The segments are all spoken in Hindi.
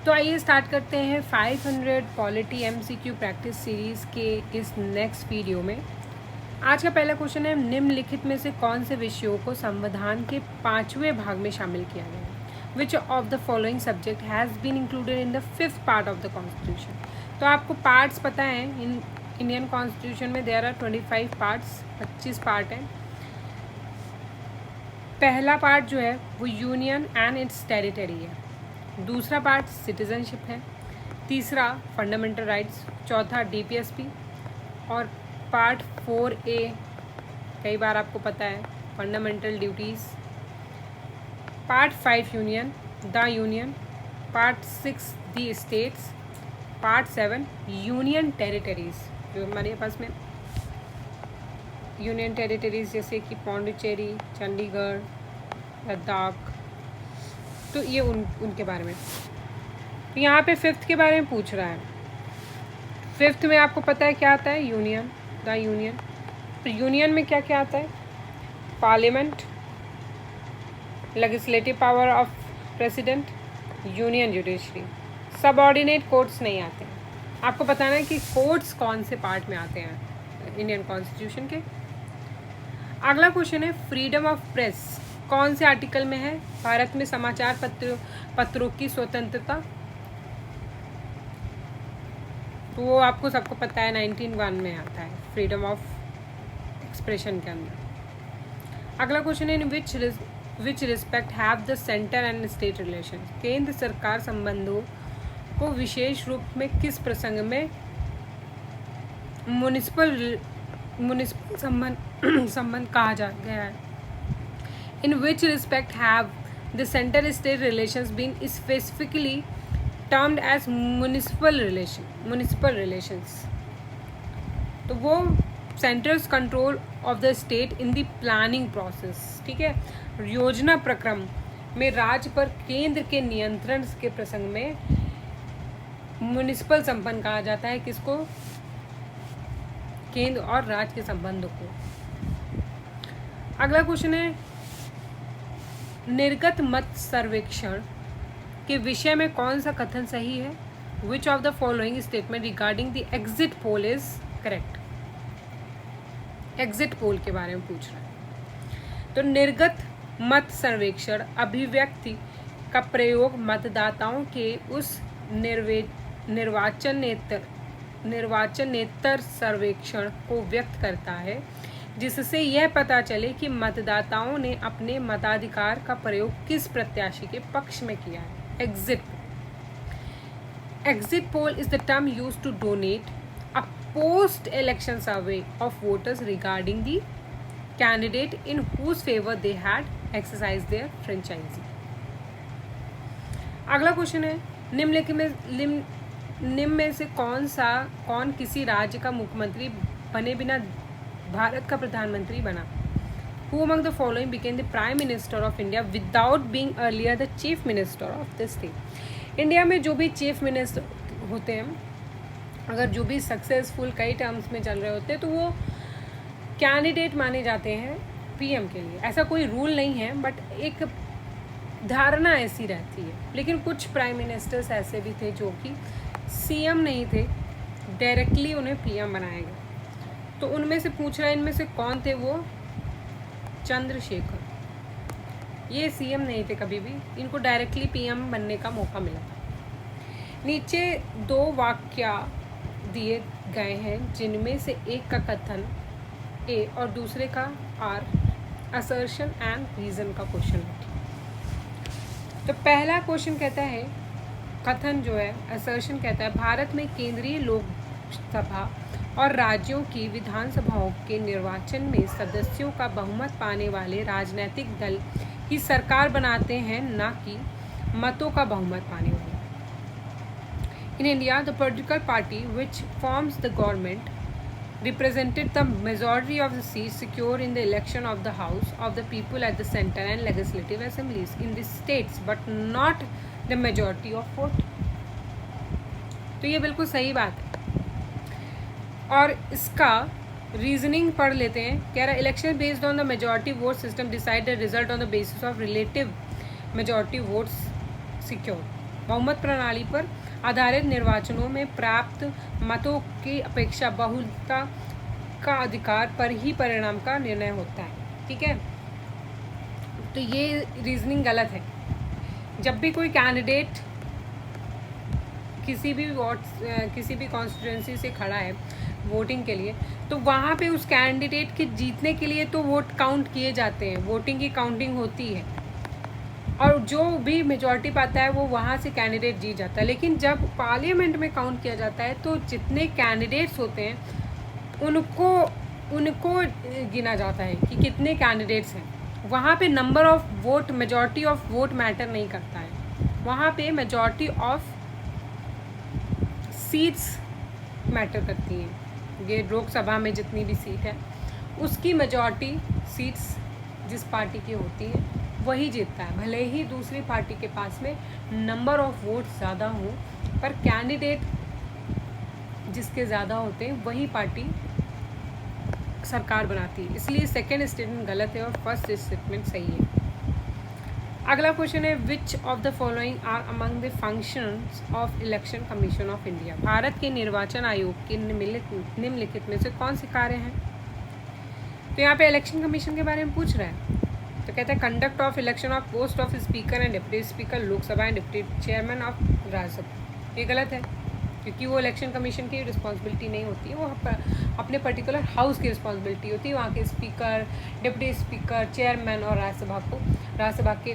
तो आइए स्टार्ट करते हैं 500 पॉलिटी एमसीक्यू प्रैक्टिस सीरीज़ के इस नेक्स्ट वीडियो में। आज का पहला क्वेश्चन है, निम्नलिखित में से कौन से विषयों को संविधान के 5वें भाग में शामिल किया गया है? Which of the following subject has been included in the 5th part of the constitution. तो आपको पार्ट्स पता है, इन इंडियन कॉन्स्टिट्यूशन में देयर आर 25 पार्ट्स, 25 पार्ट हैं। पहला पार्ट जो है वो यूनियन एंड इट्स टेरिटरी है, दूसरा पार्ट सिटीजनशिप है, तीसरा फंडामेंटल राइट्स, चौथा डीपीएसपी और पार्ट 4A कई बार आपको पता है fundamental duties, part 5 union, part 6 the states, part 7 union territories. जो हमारे पास में यूनियन टेरिटरीज़ जैसे कि पौंडीचेरी, चंडीगढ़, लद्दाख, तो ये उनके बारे में। तो यहाँ पे 5th के बारे में पूछ रहा है। 5th में आपको पता है क्या आता है, यूनियन, द यूनियन। तो यूनियन में क्या क्या आता है, parliament, legislative power of president, union judiciary. Subordinate courts नहीं आते हैं। आपको बताना है कि कोर्ट्स कौन से पार्ट में आते हैं इंडियन कॉन्स्टिट्यूशन के। अगला क्वेश्चन है, फ्रीडम ऑफ प्रेस कौन से आर्टिकल में है? भारत में समाचार पत्रों की स्वतंत्रता, तो वो आपको सबको पता है 19(1) में आता है, फ्रीडम ऑफ एक्सप्रेशन के अंदर। अगला क्वेश्चन है, in which respect have the centre and state relation. केंद्र सरकार संबंधों को विशेष रूप में किस प्रसंग में म्युनिसिपल संबंध कहा जा गया है? In which respect have the center-state relations been specifically termed as municipal relations? तो वो center's control of the state in the planning process, ठीक है, योजना प्रक्रम में राज्य पर केंद्र के नियंत्रण के प्रसंग में म्युनिसिपल संबंध कहा जाता है। किसको? केंद्र और राज्य के संबंधों को। अगला क्वेश्चन है, निर्गत मत सर्वेक्षण के विषय में कौन सा कथन सही है? Which of the following statement regarding the exit poll is correct? Exit poll के बारे में पूछ रहा है। तो निर्गत मत सर्वेक्षण अभिव्यक्ति का प्रयोग मतदाताओं के उस निर्वाचनेतर सर्वेक्षण को व्यक्त करता है जिससे यह पता चले कि मतदाताओं ने अपने मताधिकार का प्रयोग किस प्रत्याशी के पक्ष में किया है। Exit poll is the term used to donate a post election survey of voters regarding the candidate in whose favour they had exercise their franchise. अगला क्वेश्चन है, निम्न में से कौन किसी राज्य का मुख्यमंत्री बने बिना भारत का प्रधानमंत्री बना? Who among the following became the Prime Minister of India without being earlier the Chief Minister of the state? India में जो भी चीफ मिनिस्टर होते हैं, अगर जो भी सक्सेसफुल कई टर्म्स में चल रहे होते हैं, तो वो कैंडिडेट माने जाते हैं पीएम के लिए। ऐसा कोई रूल नहीं है, बट एक धारणा ऐसी रहती है। लेकिन कुछ प्राइम मिनिस्टर्स ऐसे भी थे जो कि सीएम नहीं थे, डायरेक्टली उन्हें पीएम बनाया गया। तो उनमें से पूछ रहा है, इनमें से कौन थे वो? चंद्रशेखर। ये सीएम नहीं थे कभी भी, इनको डायरेक्टली पीएम बनने का मौका मिला था। नीचे 2 वाक्य दिए गए हैं जिनमें से एक का कथन ए और दूसरे का आर, असर्शन एंड रीजन का क्वेश्चन है। तो पहला क्वेश्चन कहता है, कथन जो है असर्शन कहता है, भारत में केंद्रीय लोकसभा और राज्यों की विधानसभाओं के निर्वाचन में सदस्यों का बहुमत पाने वाले राजनीतिक दल ही सरकार बनाते हैं, न कि मतों का बहुमत पाने वाले। In India the political party which forms the government represented the majority of the seats secured in the election of the House of the People at the center and legislative assemblies in the states, but not the majority of vote. तो ये बिल्कुल सही बात है और इसका रीजनिंग पढ़ लेते हैं। कह रहा है election based on the majority vote system decide the result on the basis of relative majority votes secure. बहुमत प्रणाली पर आधारित निर्वाचनों में प्राप्त मतों की अपेक्षा बहुलता का अधिकार पर ही परिणाम का निर्णय होता है। ठीक है, तो ये रीजनिंग गलत है। जब भी कोई कैंडिडेट किसी भी कॉन्स्टिट्यूंसी से खड़ा है वोटिंग के लिए, तो वहाँ पे उस कैंडिडेट के जीतने के लिए तो वोट काउंट किए जाते हैं, वोटिंग की काउंटिंग होती है, और जो भी मेजॉरिटी पाता है वो वहाँ से कैंडिडेट जीत जाता है। लेकिन जब पार्लियामेंट में काउंट किया जाता है तो जितने कैंडिडेट्स होते हैं उनको गिना जाता है कि कितने कैंडिडेट्स हैं। वहाँ पे number of vote, majority of vote matter नहीं करता है, वहाँ पे मेजॉरिटी ऑफ सीट्स मैटर करती हैं। ये लोकसभा में जितनी भी सीट है उसकी मेजॉरिटी सीट्स जिस पार्टी की होती है वही जीतता है, भले ही दूसरी पार्टी के पास में नंबर ऑफ वोट ज़्यादा हो, पर कैंडिडेट जिसके ज़्यादा होते हैं वही पार्टी सरकार बनाती है। इसलिए सेकेंड स्टेटमेंट गलत है और फर्स्ट स्टेटमेंट सही है। अगला क्वेश्चन है, which of the following are among the functions of election commission of India. Bharat के निर्वाचन आयोग के निम्नलिखित में से कौन से कार्य हैं? तो यहाँ पे इलेक्शन कमीशन के बारे में पूछ रहा है, तो कहता है conduct of election of post of speaker and deputy speaker Lok Sabha and deputy chairman of Rajya Sabha. ये गलत है, क्योंकि वो इलेक्शन कमीशन की रिस्पॉन्सिबिलिटी नहीं होती है, वो अपने पर्टिकुलर हाउस की रिस्पॉन्सिबिलिटी होती है। वहाँ के स्पीकर, डिप्टी स्पीकर, चेयरमैन और राज्यसभा के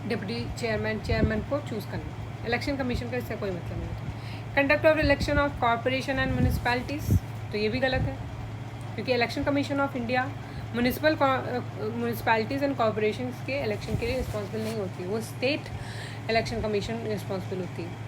डिप्टी चेयरमैन को चूज़ करना। इलेक्शन कमीशन का इससे कोई मतलब नहीं होता। Conduct of election of corporation and municipalities, तो ये भी गलत है, क्योंकि election commission of India municipalities and corporation के इलेक्शन के लिए रिस्पॉन्सिबल नहीं होती, वो स्टेट इलेक्शन कमीशन रिस्पॉन्सिबल होती है।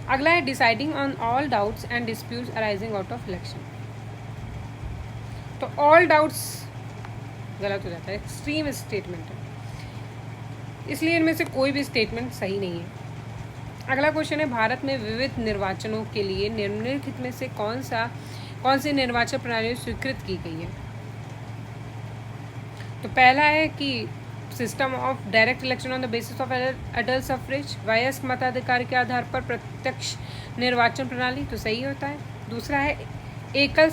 अगला है deciding on all doubts and disputes arising out of election. तो ऑल डाउट्स गलत हो जाता है, एक्सट्रीम स्टेटमेंट है, इसलिए इनमें से कोई भी स्टेटमेंट सही नहीं है। अगला क्वेश्चन है, भारत में विविध निर्वाचनों के लिए निम्नलिखित में से कौन सी निर्वाचन प्रणाली स्वीकृत की गई है? तो पहला है कि system of direct election on the basis of adult suffrage, वयस्क मताधिकार के आधार पर प्रत्यक्ष निर्वाचन प्रणाली, तो सही होता है। दूसरा है एकल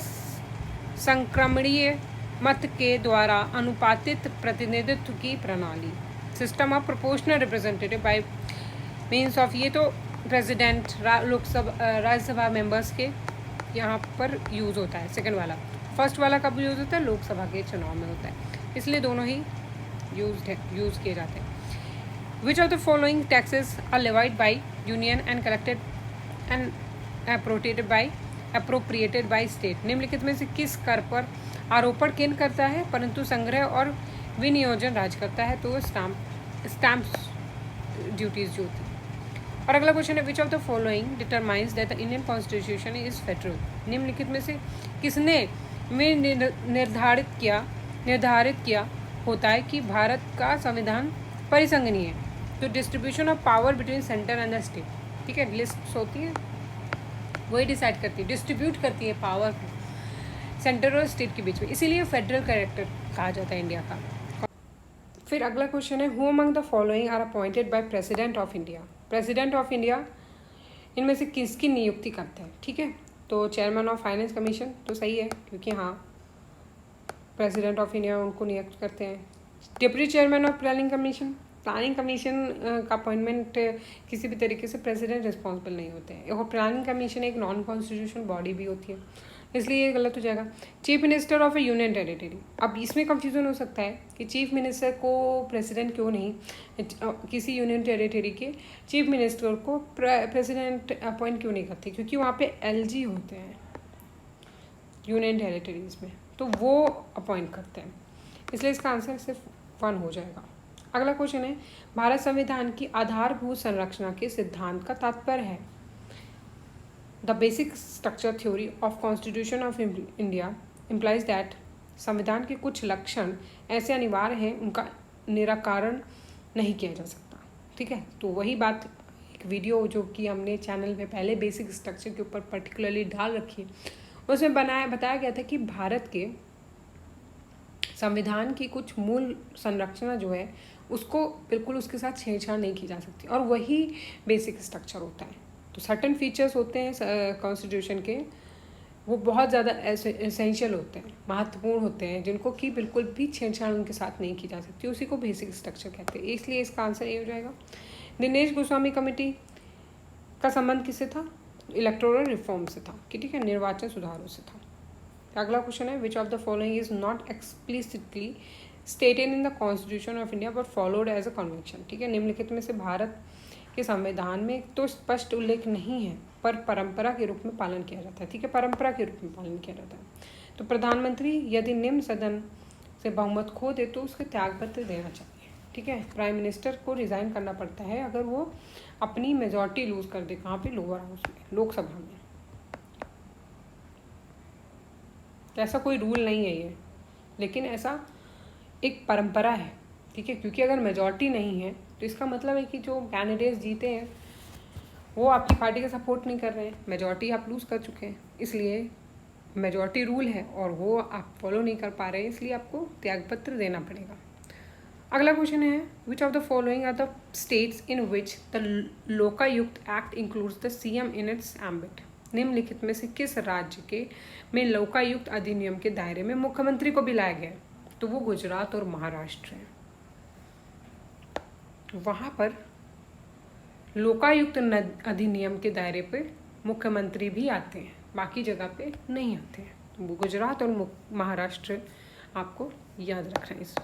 संक्रमणीय मत के द्वारा अनुपातित प्रतिनिधित्व की प्रणाली, system of proportional representative bye means of, ये तो प्रेसिडेंट लोकसभा राज्यसभा मेंबर्स के यहाँ पर यूज़ होता है। सेकंड वाला, फर्स्ट वाला कब यूज़ होता है? लोकसभा के चुनाव में होता है, इसलिए दोनों ही यूज़ किए जाते हैं। Which of the following taxes are levied by union and collected and appropriated by state. निम्नलिखित में से किस कर पर आरोपण केंद्र करता है परंतु संग्रह और विनियोजन राज्य करता है? तो स्टैम्प ड्यूटीज जो होती है। और अगला क्वेश्चन है, which of the following determines that the Indian constitution is federal. निम्नलिखित में से किसने निर्धारित किया होता है कि भारत का संविधान परिसंघनीय है? तो distribution of power between centre and the state, ठीक है, लिस्ट होती है, वही डिसाइड करती है, डिस्ट्रीब्यूट करती है पावर को सेंटर और स्टेट के बीच में, इसीलिए फेडरल कैरेक्टर कहा जाता है इंडिया का। फिर अगला क्वेश्चन है, who among the following are appointed by president of India. President of India इनमें से किसकी नियुक्ति करता है? ठीक है, तो चेयरमैन ऑफ फाइनेंस कमीशन, तो सही है, क्योंकि हाँ प्रेसिडेंट ऑफ इंडिया उनको नियुक्त करते हैं। Deputy chairman of planning commission का अपॉइंटमेंट किसी भी तरीके से प्रेसिडेंट रिस्पॉन्सिबल नहीं होते हैं, और प्लानिंग कमीशन एक नॉन कॉन्स्टिट्यूशनल बॉडी भी होती है, इसलिए ये गलत हो जाएगा। Chief minister of A union territory, अब इसमें कंफ्यूजन हो सकता है कि चीफ मिनिस्टर को प्रेसिडेंट क्यों नहीं, किसी यूनियन टेरिटरी के चीफ मिनिस्टर को प्रेसिडेंट अपॉइंट क्यों नहीं करते? क्योंकि वहाँ पे एलजी होते हैं यूनियन टेरिटरीज में, तो वो अपॉइंट करते हैं, इसलिए इसका आंसर सिर्फ 1 हो जाएगा। अगला क्वेश्चन है, भारत संविधान की आधारभूत संरचना के सिद्धांत का तात्पर्य है। The basic structure theory of constitution of India implies that, संविधान के कुछ लक्षण ऐसे अनिवार्य हैं उनका निराकरण नहीं किया जा सकता। ठीक है, तो वही बात एक वीडियो जो कि हमने चैनल में पहले बेसिक स्ट्रक्चर के ऊपर पर्टिकुलरली डाल रखी है, उसमें बताया गया था कि भारत के संविधान की कुछ मूल संरचना जो है उसको बिल्कुल उसके साथ छेड़छाड़ नहीं की जा सकती, और वही बेसिक स्ट्रक्चर होता है। तो सर्टेन फीचर्स होते हैं कॉन्स्टिट्यूशन के, वो बहुत ज़्यादा एसेंशियल होते हैं, महत्वपूर्ण होते हैं, जिनको कि बिल्कुल भी छेड़छाड़ उनके साथ नहीं की जा सकती, उसी को बेसिक स्ट्रक्चर कहते हैं। इसलिए इसका आंसर ये हो जाएगा। दिनेश गोस्वामी कमेटी का संबंध किससे था? इलेक्टोरल रिफॉर्म से था, कि ठीक है, निर्वाचन सुधारों से था। अगला क्वेश्चन है, which of the following is not explicitly stated in the constitution of India but followed as a convention. ठीक है, निम्नलिखित में से भारत के संविधान में तो स्पष्ट उल्लेख नहीं है पर परंपरा के रूप में पालन किया जाता है। ठीक है, परंपरा के रूप में पालन किया जाता है। तो प्रधानमंत्री यदि निम्न सदन से बहुमत खो दे तो उसके त्यागपत्र देना चाहिए। ठीक है, प्राइम मिनिस्टर को रिज़ाइन करना पड़ता है अगर वो अपनी मेजॉरिटी लूज कर दे। कहाँ पे? लोअर हाउस में, लोकसभा में। ऐसा कोई रूल नहीं है ये, लेकिन ऐसा एक परंपरा है। ठीक है, क्योंकि अगर मेजॉरिटी नहीं है तो इसका मतलब है कि जो कैंडिडेट्स जीते हैं वो आपकी पार्टी का सपोर्ट नहीं कर रहे हैं, मेजॉरिटी आप लूज़ कर चुके हैं, इसलिए मेजॉरिटी रूल है और वो आप फॉलो नहीं कर पा रहे हैं, इसलिए आपको त्यागपत्र देना पड़ेगा। अगला क्वेश्चन है, which of the following are the states in which the Lokayukta act includes the CM in its ambit. निम्नलिखित में से किस राज्य के में लोकायुक्त अधिनियम के दायरे में मुख्यमंत्री को भी लाया गया? तो वो गुजरात और महाराष्ट्र है। वहाँ पर लोकायुक्त अधिनियम के दायरे पे मुख्यमंत्री भी आते हैं, बाकी जगह पे नहीं आते हैं। तो गुजरात और महाराष्ट्र आपको याद रखना है इस